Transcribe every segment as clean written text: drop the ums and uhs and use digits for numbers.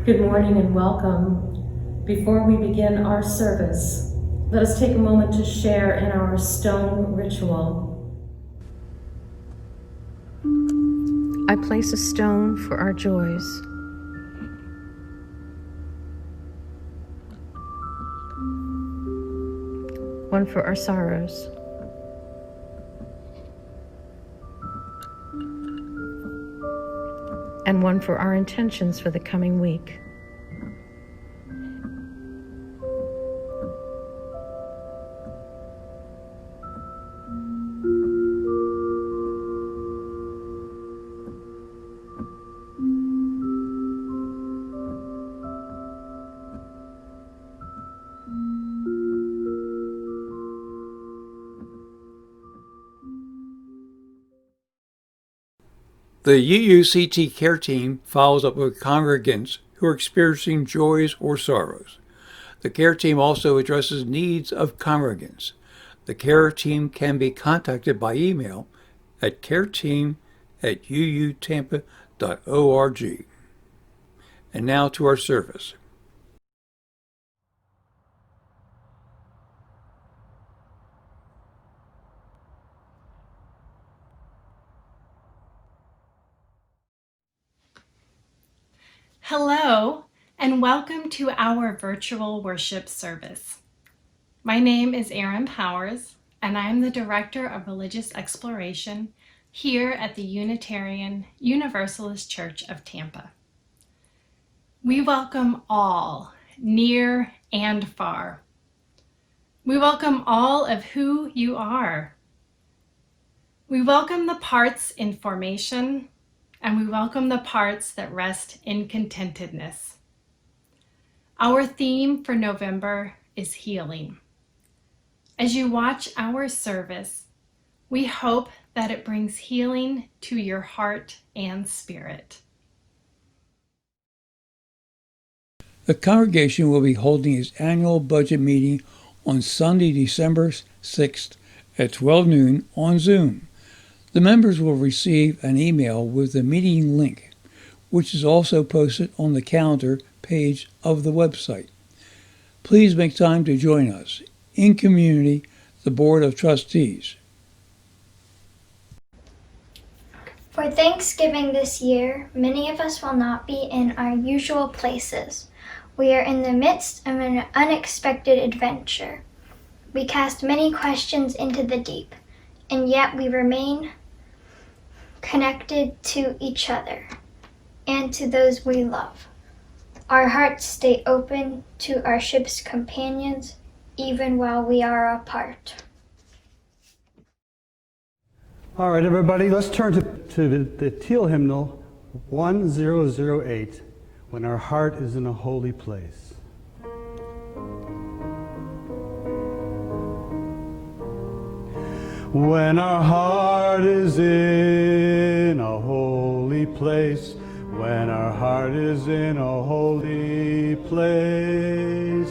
Good morning and welcome. Before we begin our service, let us take a moment to share in our stone ritual. I place a stone for our joys. One for our sorrows. And one for our intentions for the coming week. The UUCT care team follows up with congregants who are experiencing joys or sorrows. The care team also addresses needs of congregants. The care team can be contacted by email at careteam@uutampa.org. And now to our service. Hello, and welcome to our virtual worship service. My name is Erin Powers, and I am the Director of Religious Exploration here at the Unitarian Universalist Church of Tampa. We welcome all, near and far. We welcome all of who you are. We welcome the parts in formation, and we welcome the parts that rest in contentedness. Our theme for November is healing. As you watch our service, we hope that it brings healing to your heart and spirit. The congregation will be holding its annual budget meeting on Sunday, December 6th at 12 noon on Zoom. The members will receive an email with the meeting link, which is also posted on the calendar page of the website. Please make time to join us. In community, the Board of Trustees. For Thanksgiving this year, many of us will not be in our usual places. We are in the midst of an unexpected adventure. We cast many questions into the deep, and yet we remain connected to each other and to those we love. Our hearts stay open to our ship's companions, even while we are apart. All right, everybody, let's turn to the teal hymnal 1008, When Our Heart is in a Holy Place. When our heart is in a holy place, when our heart is in a holy place,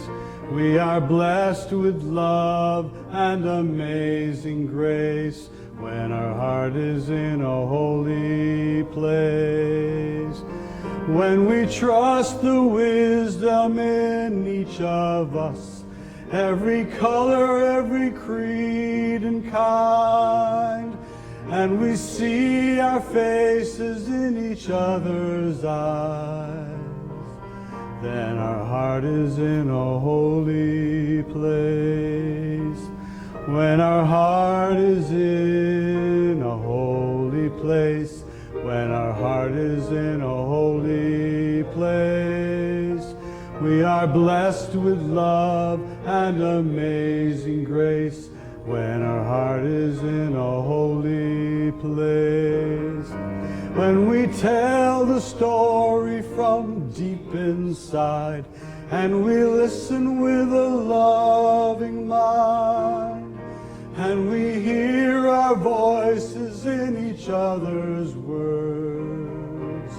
we are blessed with love and amazing grace. When our heart is in a holy place, when we trust the wisdom in each of us, every color, every creed and kind, and we see our faces in each other's eyes, then our heart is in a holy place. When our heart is in a holy place, when our heart is in a holy place, we are blessed with love and amazing grace. When our heart is in a holy place, when we tell the story from deep inside, and we listen with a loving mind, and we hear our voices in each other's words,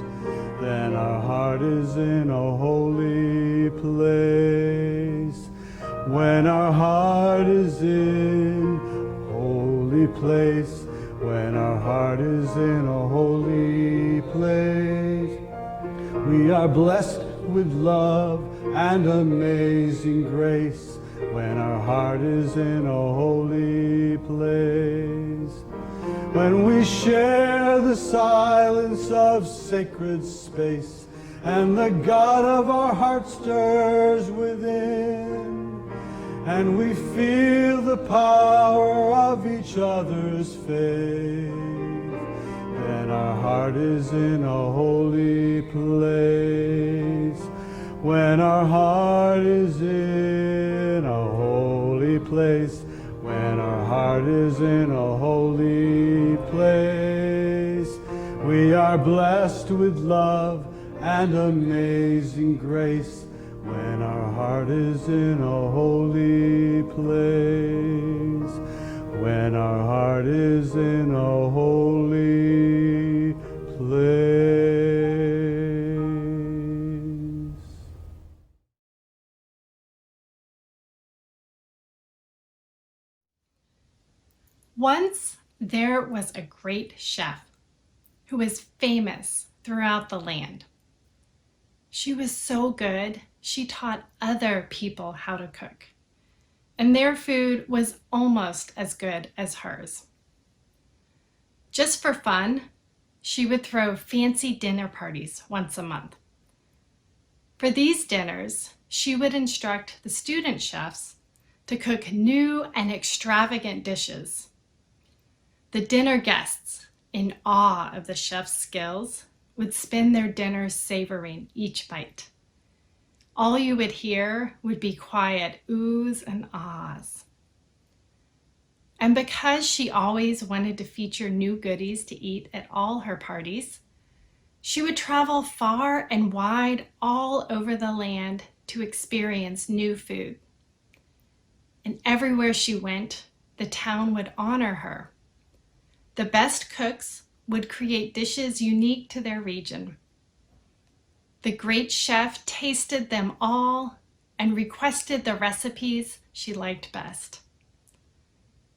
then our heart is in a holy place. When our heart is in a holy place, when our heart is in a holy place, we are blessed with love and amazing grace when our heart is in a holy place. When we share the silence of sacred space and the God of our heart stirs within, and we feel the power of each other's faith, then our heart is in a holy place. When our heart is in a holy place, when our heart is in a holy place, we are blessed with love and amazing grace when our heart is in a holy place. When our heart is in a holy place. Once there was a great chef who was famous throughout the land. She was so good, she taught other people how to cook, and their food was almost as good as hers. Just for fun, she would throw fancy dinner parties once a month. For these dinners, she would instruct the student chefs to cook new and extravagant dishes. The dinner guests, in awe of the chef's skills, would spend their dinners savoring each bite. All you would hear would be quiet oohs and ahs. And because she always wanted to feature new goodies to eat at all her parties, she would travel far and wide all over the land to experience new food. And everywhere she went, the town would honor her. The best cooks would create dishes unique to their region. The great chef tasted them all and requested the recipes she liked best.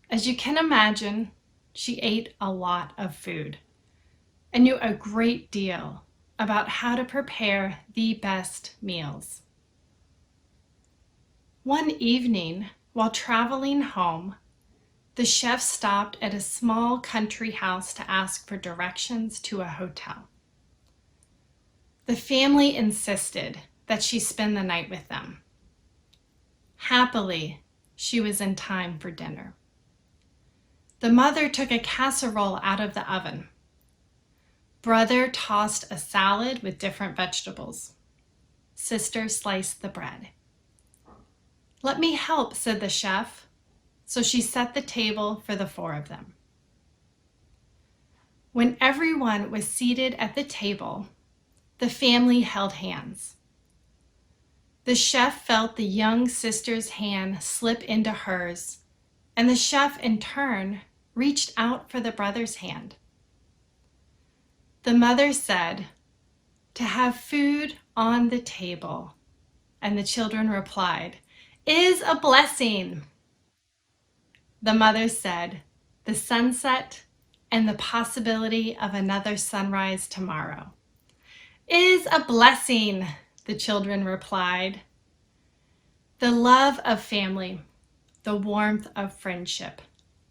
As you can imagine, she ate a lot of food and knew a great deal about how to prepare the best meals. One evening, while traveling home, the chef stopped at a small country house to ask for directions to a hotel. The family insisted that she spend the night with them. Happily, she was in time for dinner. The mother took a casserole out of the oven. Brother tossed a salad with different vegetables. Sister sliced the bread. "Let me help," said the chef. So she set the table for the four of them. When everyone was seated at the table, the family held hands. The chef felt the young sister's hand slip into hers, and the chef in turn reached out for the brother's hand. The mother said, "To have food on the table," and the children replied, "is a blessing." The mother said, "The sunset and the possibility of another sunrise tomorrow is a blessing," the children replied. The love of family, the warmth of friendship,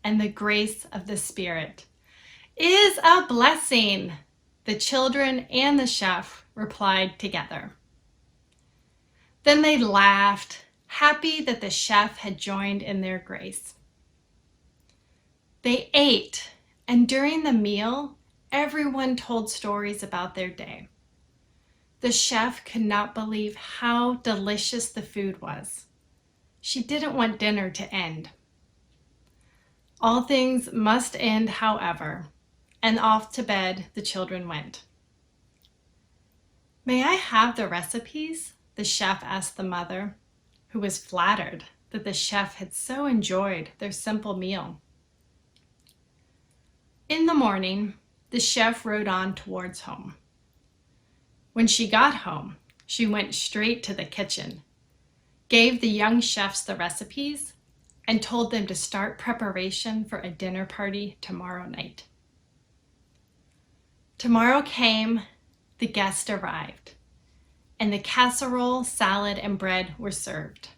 and the grace of the Spirit is a blessing, the children and the chef replied together. Then they laughed, happy that the chef had joined in their grace. They ate, and during the meal, everyone told stories about their day. The chef could not believe how delicious the food was. She didn't want dinner to end. All things must end, however, and off to bed the children went. "May I have the recipes?" the chef asked the mother, who was flattered that the chef had so enjoyed their simple meal. In the morning, the chef rode on towards home. When she got home, she went straight to the kitchen, gave the young chefs the recipes, and told them to start preparation for a dinner party tomorrow night. Tomorrow came, the guest arrived. and the casserole, salad, and bread were served.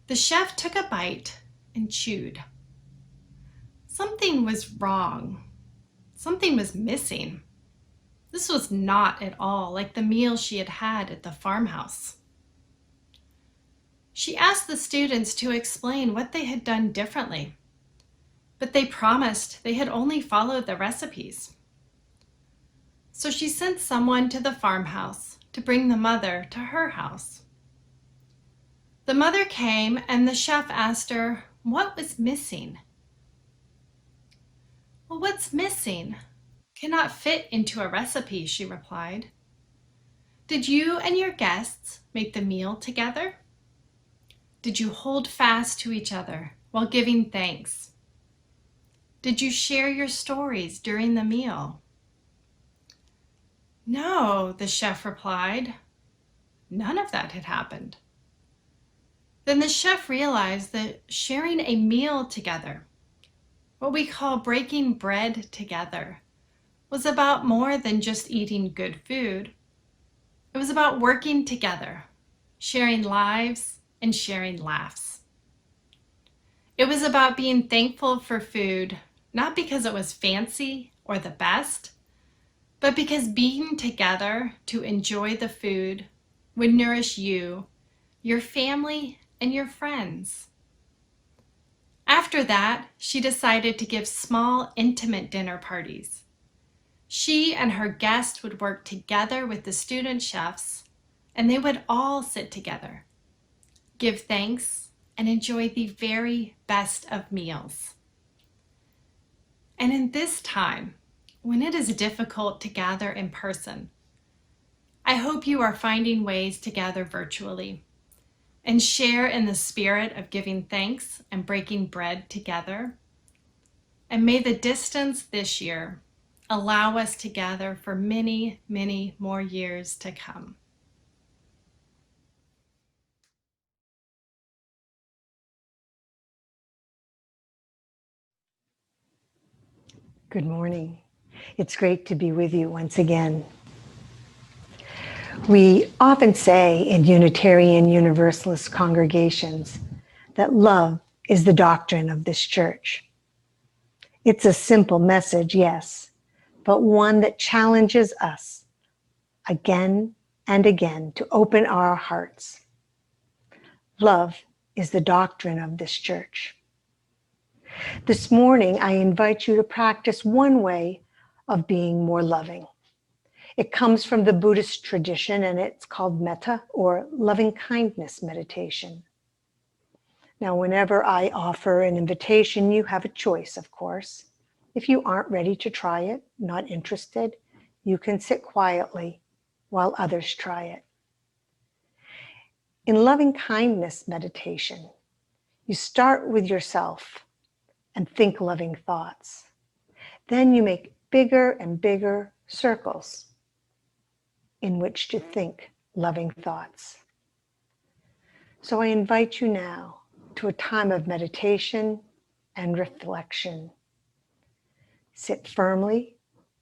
The chef took a bite and chewed. Something was wrong. Something was missing. This was not at all like the meal she had had at the farmhouse. She asked the students to explain what they had done differently, but they promised they had only followed the recipes. So she sent someone to the farmhouse to bring the mother to her house. The mother came and the chef asked her what was missing. "Well, what's missing cannot fit into a recipe," she replied. "Did you and your guests make the meal together? Did you hold fast to each other while giving thanks? Did you share your stories during the meal?" "No," the chef replied. None of that had happened. Then the chef realized that sharing a meal together, what we call breaking bread together, was about more than just eating good food. It was about working together, sharing lives and sharing laughs. It was about being thankful for food, not because it was fancy or the best, but because being together to enjoy the food would nourish you, your family, and your friends. After that, she decided to give small, intimate dinner parties. She and her guests would work together with the student chefs, and they would all sit together, give thanks, and enjoy the very best of meals. And in this time, when it is difficult to gather in person, I hope you are finding ways to gather virtually and share in the spirit of giving thanks and breaking bread together. And may the distance this year allow us to gather for many, many more years to come. Good morning. It's great to be with you once again. We often say in Unitarian Universalist congregations that love is the doctrine of this church. It's a simple message, yes, but one that challenges us again and again to open our hearts. Love is the doctrine of this church. This morning, I invite you to practice one way of being more loving. It comes from the Buddhist tradition, and it's called metta, or loving kindness meditation. Now, whenever I offer an invitation, you have a choice, of course. If you aren't ready to try it, not interested, you can sit quietly while others try it. In loving kindness meditation, you start with yourself and think loving thoughts. Then you make bigger and bigger circles in which to think loving thoughts. So I invite you now to a time of meditation and reflection. Sit firmly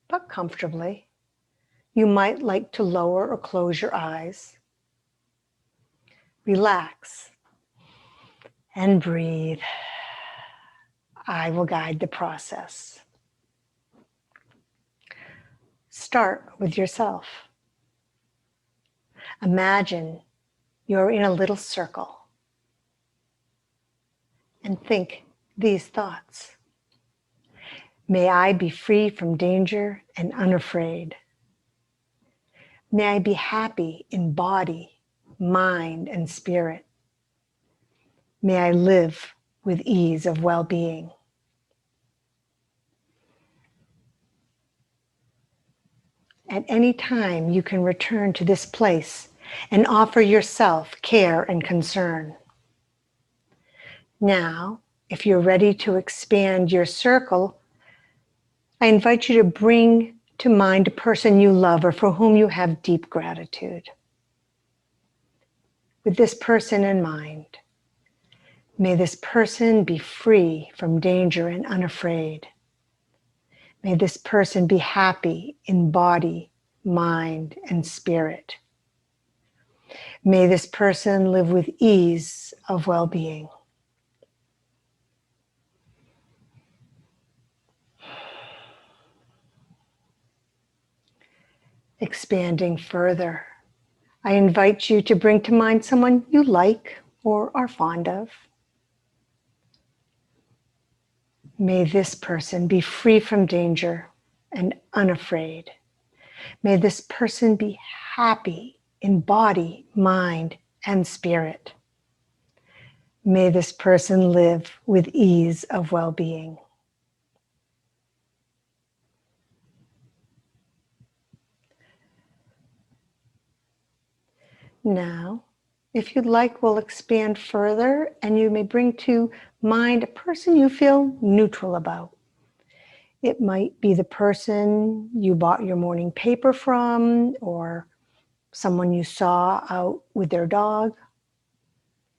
but comfortably. You might like to lower or close your eyes. Relax and breathe. I will guide the process. Start with yourself. Imagine you're in a little circle and think these thoughts. May I be free from danger and unafraid. May I be happy in body, mind, and spirit. May I live with ease of well-being. At any time, you can return to this place and offer yourself care and concern. Now, if you're ready to expand your circle, I invite you to bring to mind a person you love or for whom you have deep gratitude. With this person in mind, may this person be free from danger and unafraid. May this person be happy in body, mind, and spirit. May this person live with ease of well-being. Expanding further, I invite you to bring to mind someone you like or are fond of. May this person be free from danger and unafraid. May this person be happy in body, mind, and spirit. May this person live with ease of well-being. Now, if you'd like, we'll expand further, and you may bring to mind a person you feel neutral about. It might be the person you bought your morning paper from, or someone you saw out with their dog.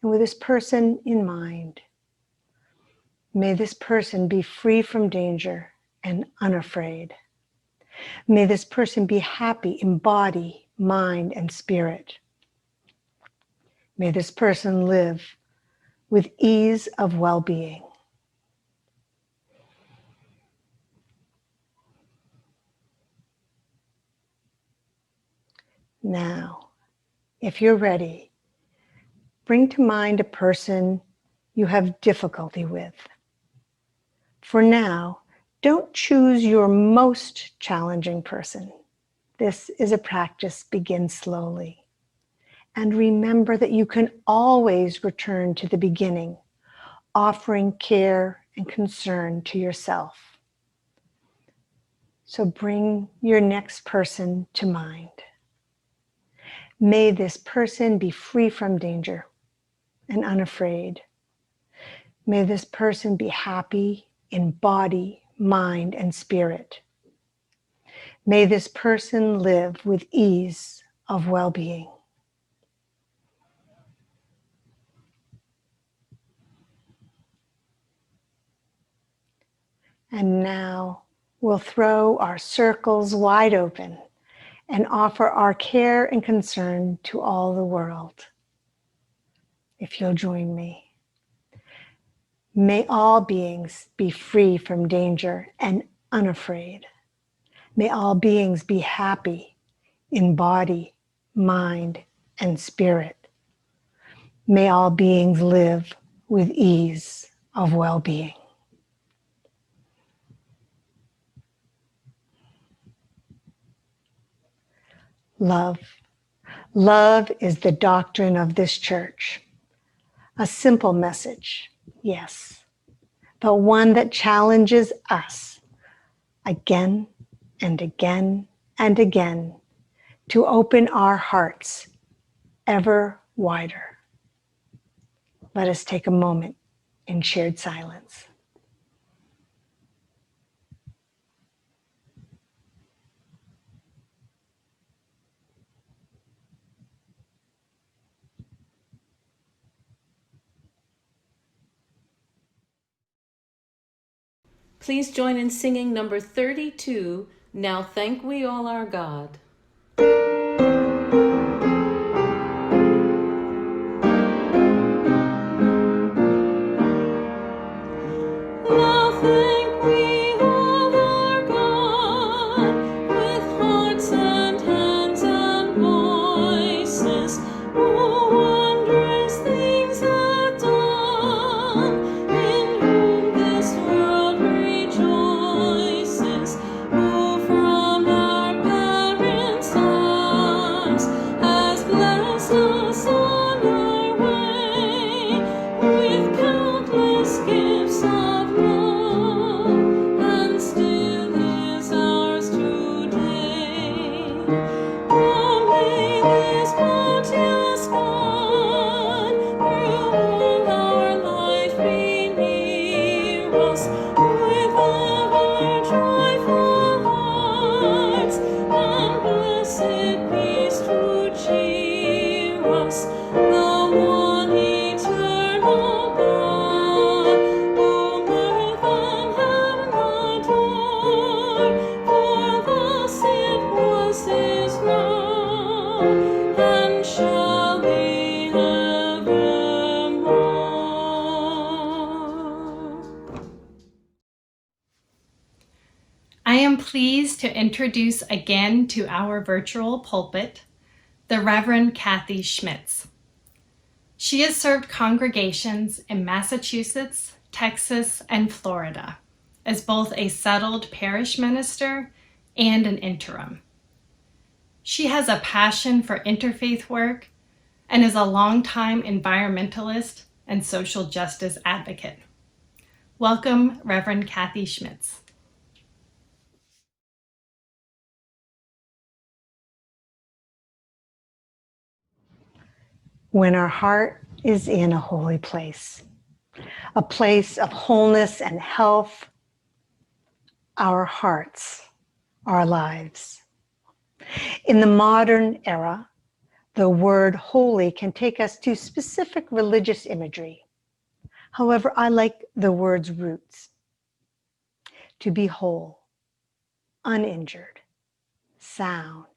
And with this person in mind, may this person be free from danger and unafraid. May this person be happy in body, mind, and spirit. May this person live with ease of well-being. Now, if you're ready, bring to mind a person you have difficulty with. For now, don't choose your most challenging person. This is a practice. Begin slowly. And remember that you can always return to the beginning, offering care and concern to yourself. So bring your next person to mind. May this person be free from danger and unafraid. May this person be happy in body, mind, and spirit. May this person live with ease of well-being. And now we'll throw our circles wide open and offer our care and concern to all the world. If you'll join me. May all beings be free from danger and unafraid. May all beings be happy in body, mind, and spirit. May all beings live with ease of well-being. Love. Love is the doctrine of this church. A simple message, yes, but one that challenges us again and again and again to open our hearts ever wider. Let us take a moment in shared silence. Please join in singing number 32, Now Thank We All Our God. Now thank we all our God, with hearts and hands and voices, who wondrous things have done, in whom this world rejoices, who from our parents' arms has blessed us on our way, with countless gifts of love am pleased to introduce again to our virtual pulpit the Reverend Kathy Schmitz. She has served congregations in Massachusetts, Texas, and Florida as both a settled parish minister and an interim. She has a passion for interfaith work and is a longtime environmentalist and social justice advocate. Welcome, Reverend Kathy Schmitz. When our heart is in a holy place, a place of wholeness and health, our hearts, our lives. In the modern era, the word holy can take us to specific religious imagery. However, I like the word's roots. To be whole, uninjured, sound,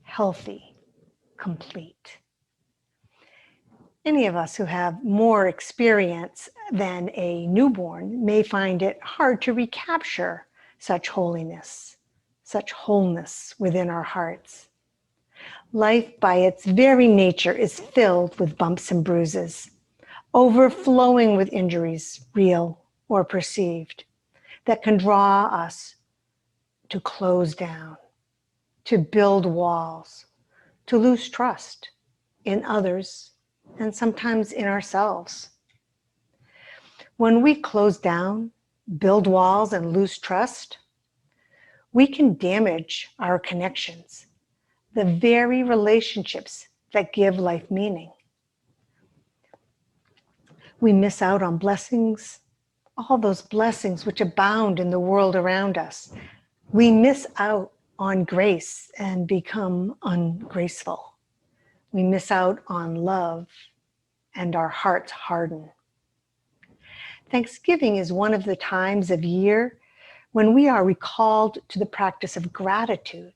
healthy, complete. Any of us who have more experience than a newborn may find it hard to recapture such holiness, such wholeness within our hearts. Life by its very nature is filled with bumps and bruises, overflowing with injuries, real or perceived, that can draw us to close down, to build walls, to lose trust in others, and sometimes in ourselves. When we close down, build walls, and lose trust, we can damage our connections, the very relationships that give life meaning. We miss out on blessings, all those blessings which abound in the world around us. We miss out on grace and become ungraceful. We miss out on love and our hearts harden. Thanksgiving is one of the times of year when we are recalled to the practice of gratitude,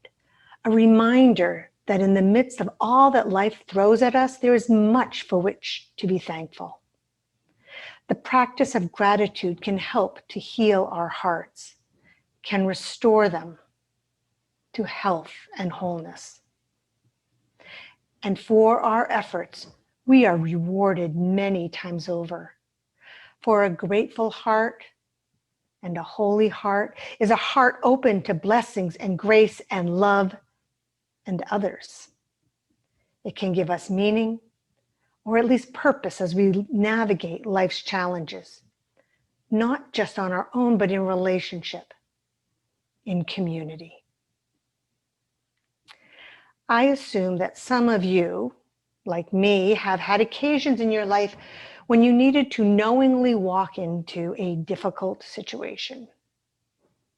a reminder that in the midst of all that life throws at us, there is much for which to be thankful. The practice of gratitude can help to heal our hearts, can restore them to health and wholeness. And for our efforts, we are rewarded many times over. For a grateful heart and a holy heart is a heart open to blessings and grace and love and others. It can give us meaning, or at least purpose as we navigate life's challenges, not just on our own, but in relationship, in community. I assume that some of you, like me, have had occasions in your life when you needed to knowingly walk into a difficult situation.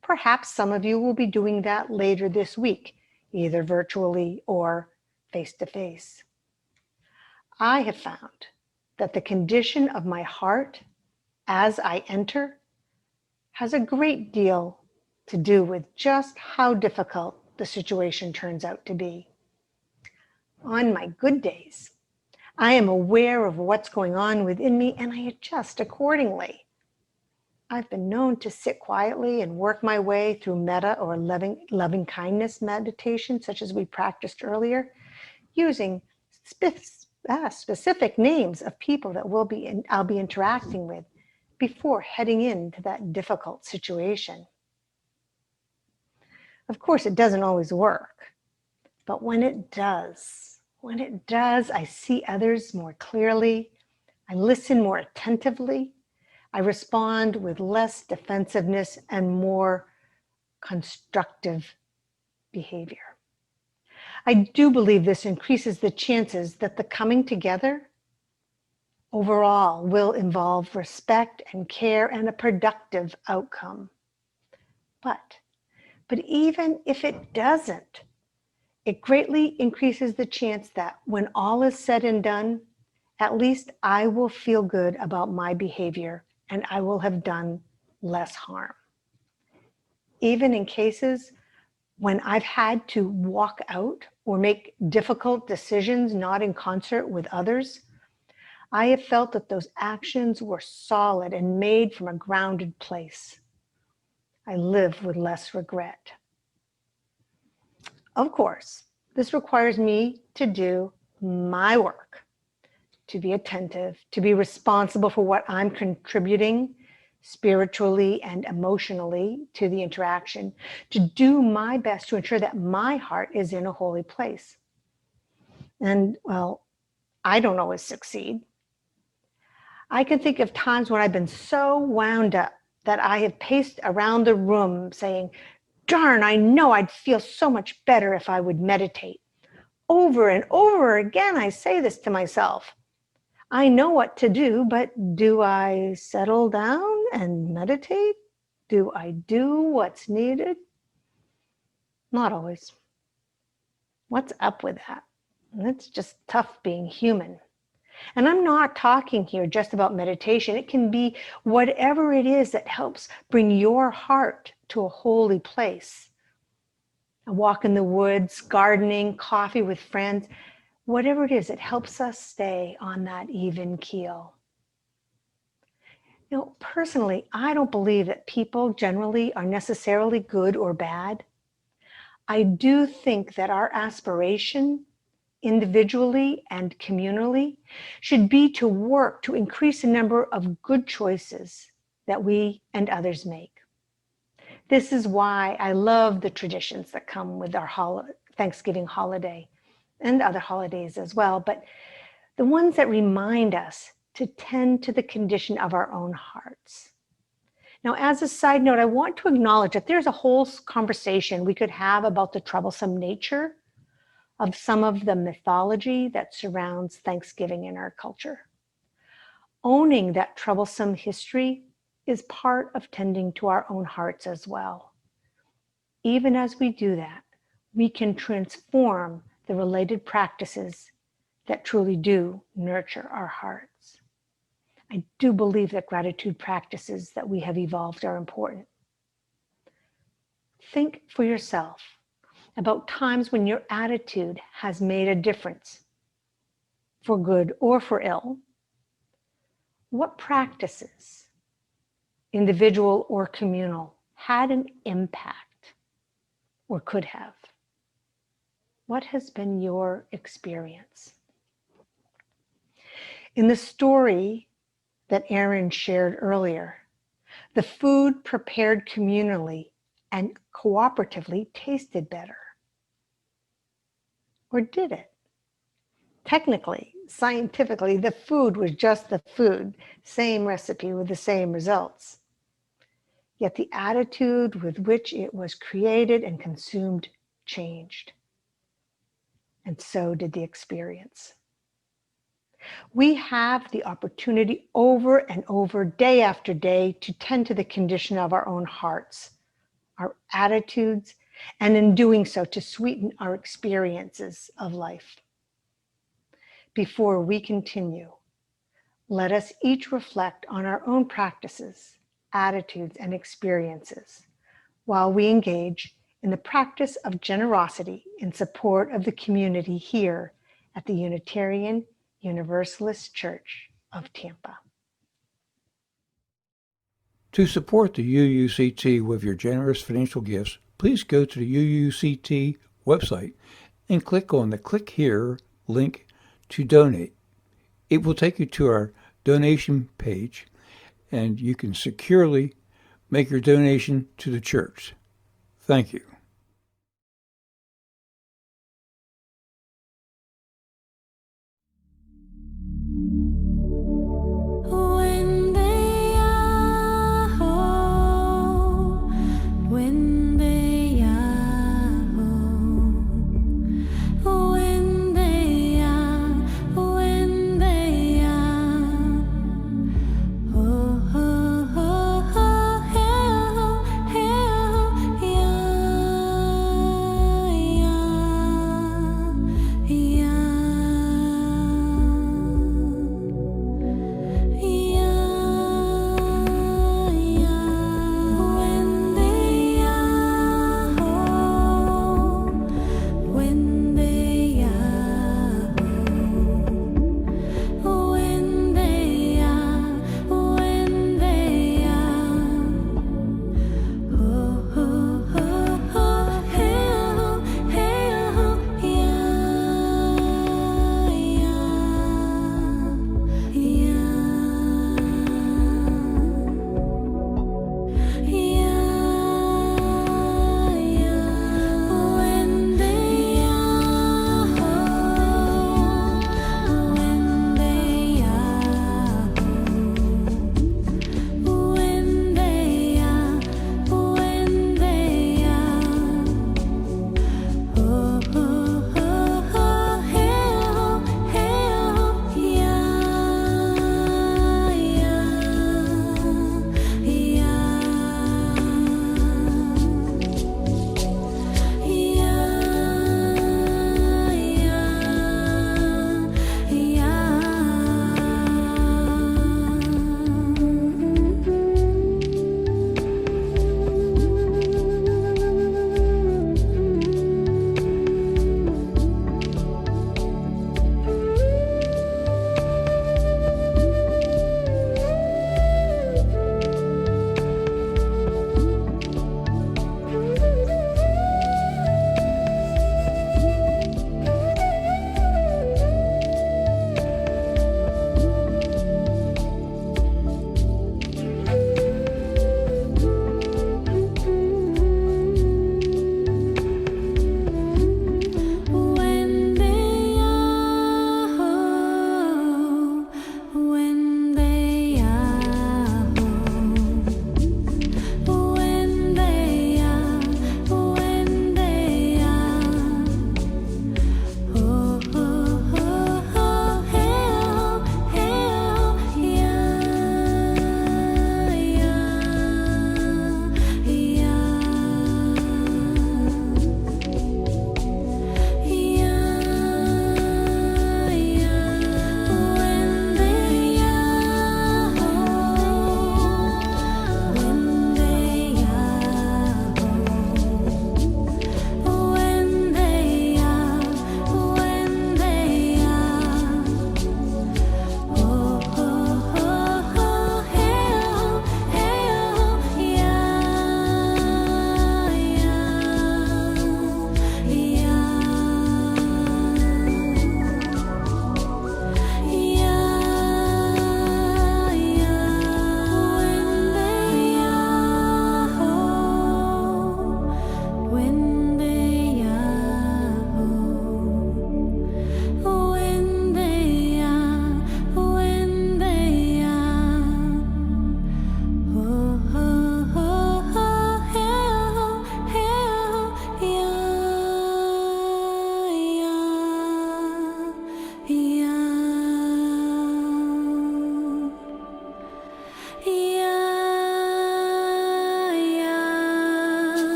Perhaps some of you will be doing that later this week, either virtually or face-to-face. I have found that the condition of my heart as I enter has a great deal to do with just how difficult the situation turns out to be. On my good days, I am aware of what's going on within me and I adjust accordingly. I've been known to sit quietly and work my way through metta or loving kindness meditation, such as we practiced earlier, using specific names of people that I'll be interacting with before heading into that difficult situation. Of course, it doesn't always work, but when it does, I see others more clearly, I listen more attentively, I respond with less defensiveness and more constructive behavior. I do believe this increases the chances that the coming together overall will involve respect and care and a productive outcome. But even if it doesn't, it greatly increases the chance that when all is said and done, at least I will feel good about my behavior and I will have done less harm. Even in cases when I've had to walk out or make difficult decisions not in concert with others, I have felt that those actions were solid and made from a grounded place. I live with less regret. Of course, this requires me to do my work, to be attentive, to be responsible for what I'm contributing spiritually and emotionally to the interaction, to do my best to ensure that my heart is in a holy place. And well, I don't always succeed. I can think of times when I've been so wound up that I have paced around the room saying, darn, I know I'd feel so much better if I would meditate. Over and over again, I say this to myself. I know what to do, but do I settle down and meditate? Do I do what's needed? Not always. What's up with that? It's just tough being human. And I'm not talking here just about meditation. It can be whatever it is that helps bring your heart to a holy place. A walk in the woods, gardening, coffee with friends, whatever it is, it helps us stay on that even keel. You know, personally, I don't believe that people generally are necessarily good or bad. I do think that our aspiration, individually and communally, should be to work to increase the number of good choices that we and others make. This is why I love the traditions that come with our Thanksgiving holiday and other holidays as well, but the ones that remind us to tend to the condition of our own hearts. Now, as a side note, I want to acknowledge that there's a whole conversation we could have about the troublesome nature of some of the mythology that surrounds Thanksgiving in our culture. Owning that troublesome history is part of tending to our own hearts as well. Even as we do that, we can transform the related practices that truly do nurture our hearts. I do believe that gratitude practices that we have evolved are important. Think for yourself about times when your attitude has made a difference, for good or for ill. What practices, individual or communal, had an impact or could have? What has been your experience? In the story that Aaron shared earlier, the food prepared communally and cooperatively tasted better. Or did it? Technically, scientifically, the food was just the food, same recipe with the same results. Yet the attitude with which it was created and consumed changed. And so did the experience. We have the opportunity over and over, day after day, to tend to the condition of our own hearts, our attitudes, and in doing so, to sweeten our experiences of life. Before we continue, let us each reflect on our own practices, attitudes, and experiences while we engage in the practice of generosity in support of the community here at the Unitarian Universalist Church of Tampa. To support the UUCT with your generous financial gifts, please go to the UUCT website and click on the Click Here link to donate. It will take you to our donation page, and you can securely make your donation to the church. Thank you. Yeah.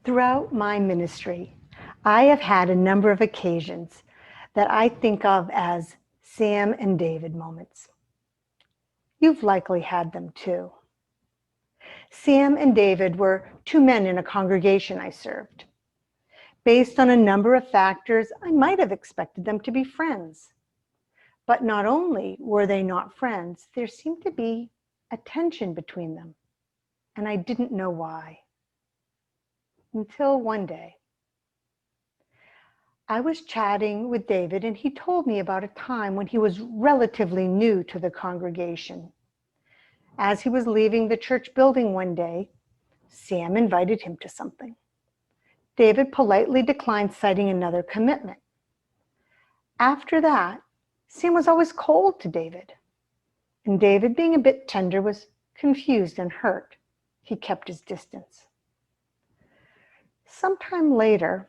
Throughout my ministry, I have had a number of occasions that I think of as Sam and David moments. You've likely had them too. Sam and David were two men in a congregation I served. Based on a number of factors, I might have expected them to be friends. But not only were they not friends, there seemed to be a tension between them, and I didn't know why. Until one day, I was chatting with David, and he told me about a time when he was relatively new to the congregation. As he was leaving the church building one day, Sam invited him to something. David politely declined, citing another commitment. After that, Sam was always cold to David, and David, being a bit tender, was confused and hurt. He kept his distance. Sometime later,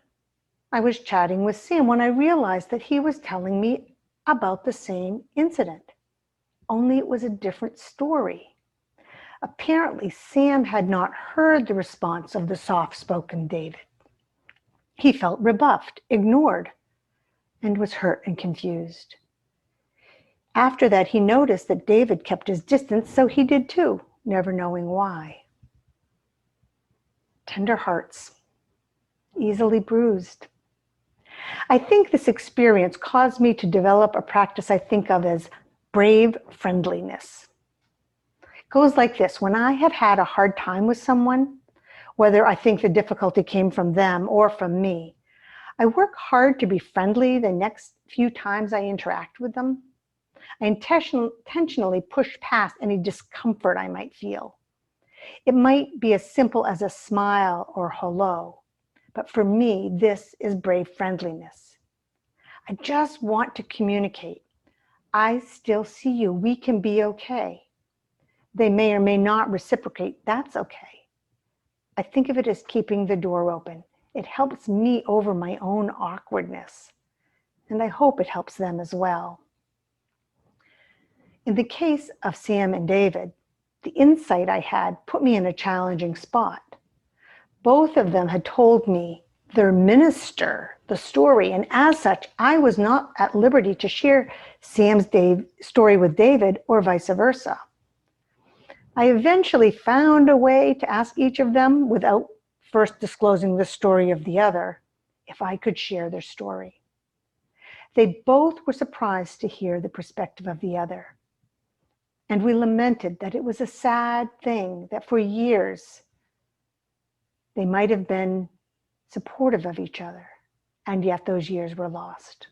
I was chatting with Sam when I realized that he was telling me about the same incident, only it was a different story. Apparently, Sam had not heard the response of the soft-spoken David. He felt rebuffed, ignored, and was hurt and confused. After that, he noticed that David kept his distance, so he did too, never knowing why. Tender hearts, easily bruised. I think this experience caused me to develop a practice I think of as brave friendliness. It goes like this: when I have had a hard time with someone, whether I think the difficulty came from them or from me, I work hard to be friendly the next few times I interact with them. I intentionally push past any discomfort I might feel. It might be as simple as a smile or hello, but for me, this is brave friendliness. I just want to communicate. I still see you. We can be okay. They may or may not reciprocate. That's okay. I think of it as keeping the door open. It helps me over my own awkwardness, and I hope it helps them as well. In the case of Sam and David, the insight I had put me in a challenging spot. Both of them had told me their minister the story, and as such, I was not at liberty to share Sam's story with David or vice versa. I eventually found a way to ask each of them, without first disclosing the story of the other, if I could share their story. They both were surprised to hear the perspective of the other. And we lamented that it was a sad thing that for years they might have been supportive of each other, and yet those years were lost.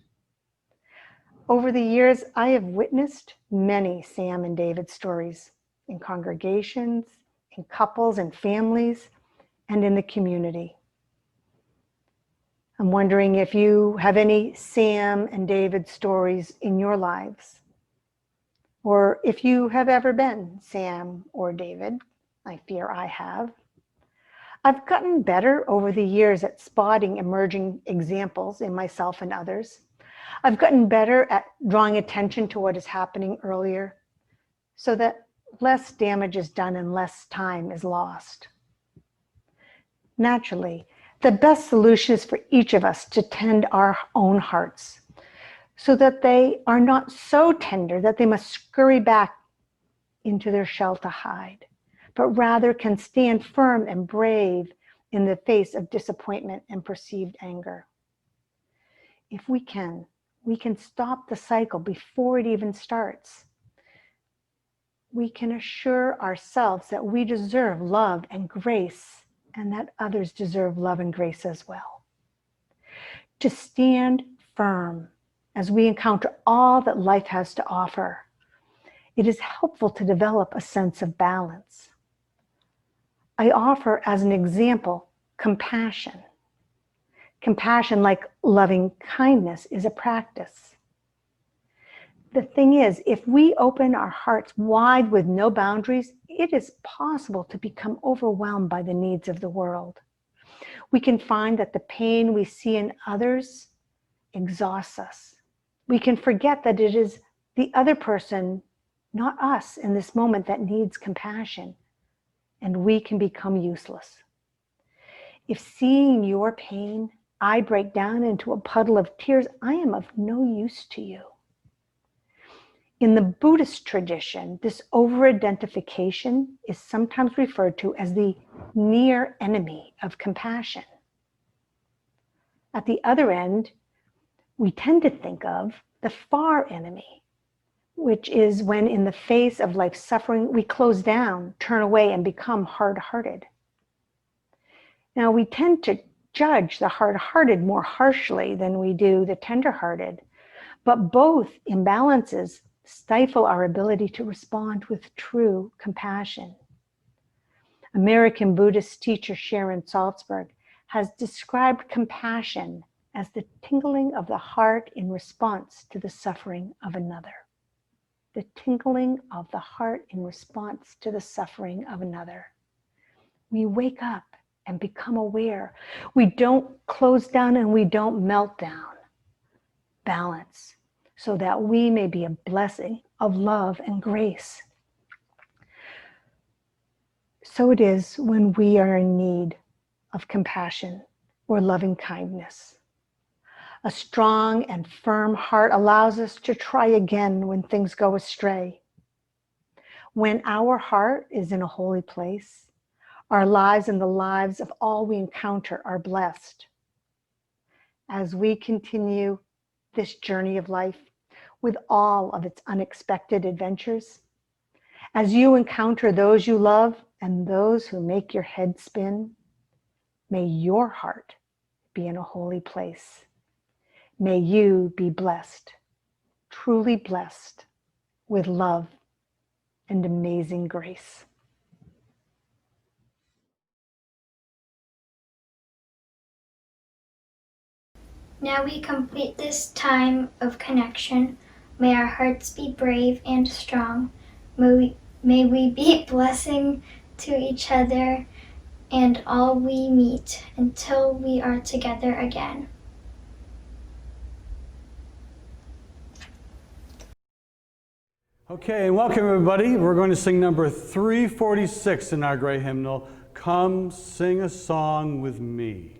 Over the years, I have witnessed many Sam and David stories in congregations, in couples and families, and in the community. I'm wondering if you have any Sam and David stories in your lives, or if you have ever been Sam or David. I fear I have. I've gotten better over the years at spotting emerging examples in myself and others. I've gotten better at drawing attention to what is happening earlier so that less damage is done and less time is lost. Naturally, the best solution is for each of us to tend our own hearts so that they are not so tender that they must scurry back into their shell to hide, but rather can stand firm and brave in the face of disappointment and perceived anger. If we can stop the cycle before it even starts. We can assure ourselves that we deserve love and grace, and that others deserve love and grace as well. To stand firm as we encounter all that life has to offer, it is helpful to develop a sense of balance. I offer as an example compassion. Compassion, like loving kindness, is a practice. The thing is, if we open our hearts wide with no boundaries, it is possible to become overwhelmed by the needs of the world. We can find that the pain we see in others exhausts us. We can forget that it is the other person, not us, in this moment that needs compassion, and we can become useless. If seeing your pain, I break down into a puddle of tears, I am of no use to you. In the Buddhist tradition, this over-identification is sometimes referred to as the near enemy of compassion. At the other end, we tend to think of the far enemy, which is when in the face of life's suffering, we close down, turn away, and become hard-hearted. Now, we tend to judge the hard-hearted more harshly than we do the tender-hearted, but both imbalances stifle our ability to respond with true compassion. American Buddhist teacher Sharon Salzberg has described compassion as the tingling of the heart in response to the suffering of another. The tingling of the heart in response to the suffering of another. We wake up and become aware. We don't close down and we don't melt down. Balance, so that we may be a blessing of love and grace. So it is when we are in need of compassion or loving kindness. A strong and firm heart allows us to try again when things go astray. When our heart is in a holy place, our lives and the lives of all we encounter are blessed. As we continue this journey of life with all of its unexpected adventures, as you encounter those you love and those who make your head spin, may your heart be in a holy place. May you be blessed, truly blessed with love and amazing grace. Now we complete this time of connection. May our hearts be brave and strong. May we be a blessing to each other and all we meet until we are together again. Okay, and welcome everybody. We're going to sing number 346 in our great hymnal, Come Sing a Song with Me.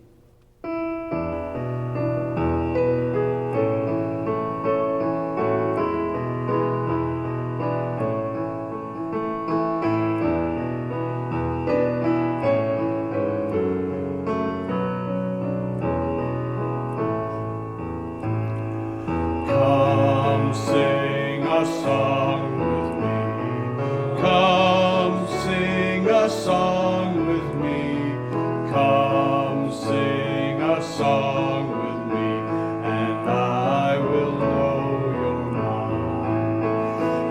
Come sing a song with me. Come sing a song with me. Come sing a song with me, and I will know you're mine.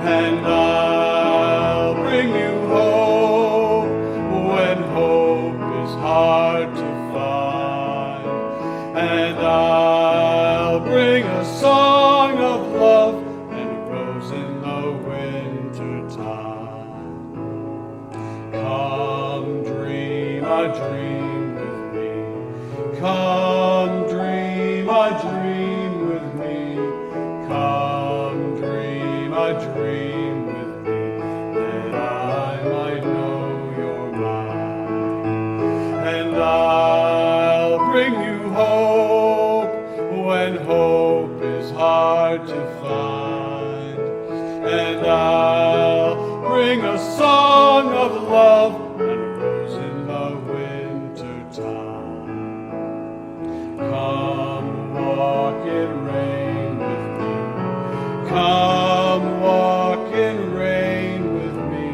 And I'll bring you hope when hope is hard to find. And I'll bring a song of love and a rose in the winter time. Come dream a dream with me. Come dream a dream with me. Come dream a dream with me, that I might know you're mine. And I'll bring you hope when hope is hard to find. And I'll bring a song of love and a rose in the winter time. Come walk in rain with me. Come walk in rain with me.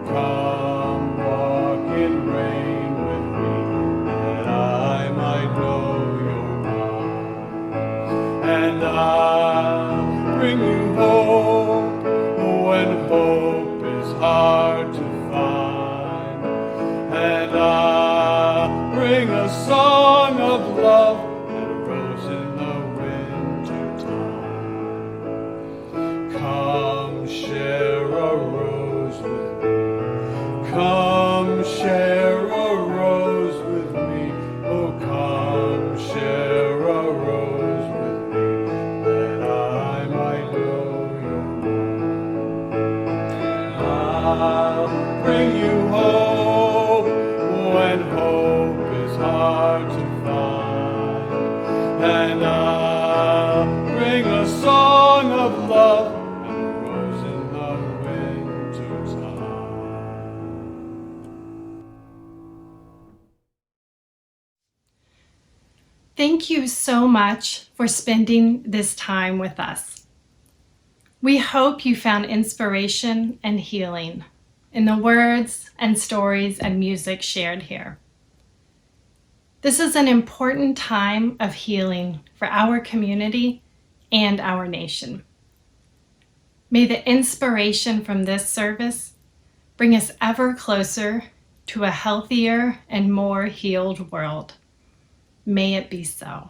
Come walk in rain with me, that I might know you're mine. And I'll bring you hope when Thank you so much for spending this time with us. We hope you found inspiration and healing in the words and stories and music shared here. This is an important time of healing for our community and our nation. May the inspiration from this service bring us ever closer to a healthier and more healed world. May it be so.